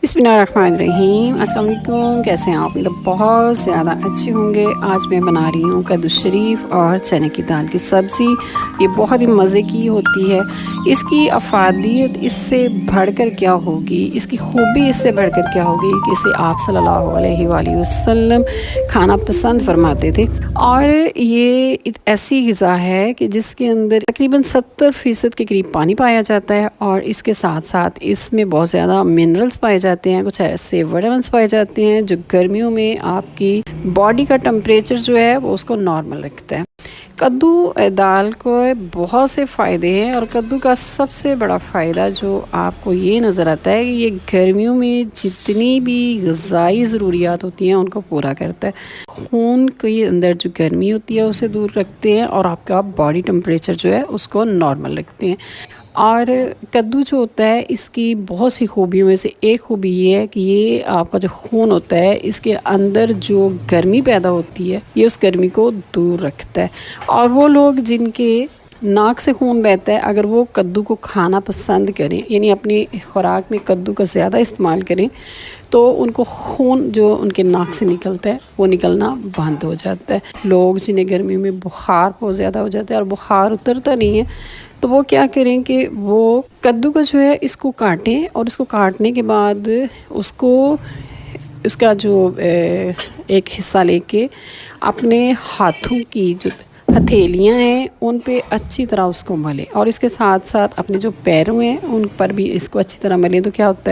बिस्मिल्लाहिर्रहमानिर्रहीम। अस्सलाम वालेकुम। कैसे हैं आप लोग? बहत ज़्यादा अच्छे होंगे। आज मैं बना रही हूँ कद्दू शरीफ और चने की दाल की सब्ज़ी। ये बहुत ही मज़े की होती है। इसकी अफादियत इससे बढ़कर क्या होगी, इसकी खूबी इससे बढ़कर क्या होगी कि इसे आप सल्लल्लाहु अलैहि वसल्लम खाना पसंद फरमाते थे। और ये ऐसी ग़िज़ा है कि जिसके अंदर तकरीबन 70% के करीब पानी पाया जाता है और इसके साथ साथ इसमें बहुत ज़्यादा मिनरल्स पाए जाते हैं, कुछ ऐसे विटामिन्स पाए जाते हैं जो गर्मियों में आपकी बॉडी का टेम्परेचर जो है वो उसको नॉर्मल रखता है। कद्दू दाल को बहुत से फ़ायदे हैं और कद्दू का सबसे बड़ा फ़ायदा जो आपको ये नज़र आता है कि ये गर्मियों में जितनी भी ग़िज़ाई ज़रूरियात होती हैं उनको पूरा करता है। खून के अंदर जो गर्मी होती है उसे दूर रखते हैं और आपका बॉडी टेम्परेचर जो है उसको नॉर्मल रखते हैं। और कद्दू जो होता है इसकी बहुत सी खूबियों में से एक खूबी ये है कि ये आपका जो खून होता है इसके अंदर जो गर्मी पैदा होती है ये उस गर्मी को दूर रखता है। और वो लोग जिनके नाक से खून बहता है, अगर वो कद्दू को खाना पसंद करें, यानी अपनी खुराक में कद्दू का ज़्यादा इस्तेमाल करें, तो उनको खून जो उनके नाक से निकलता है वो निकलना बंद हो जाता है। लोग जिन्हें गर्मियों में बुखार बहुत ज़्यादा हो जाता है और बुखार उतरता नहीं है, तो वो क्या करें कि वो कद्दू का जो है इसको काटें और इसको काटने के बाद उसको उसका जो एक हिस्सा लेके अपने हाथों की जो हथेलियां हैं उन पे अच्छी तरह उसको मलें और इसके साथ साथ अपने जो पैरों हैं उन पर भी इसको अच्छी तरह मलें। तो क्या होता है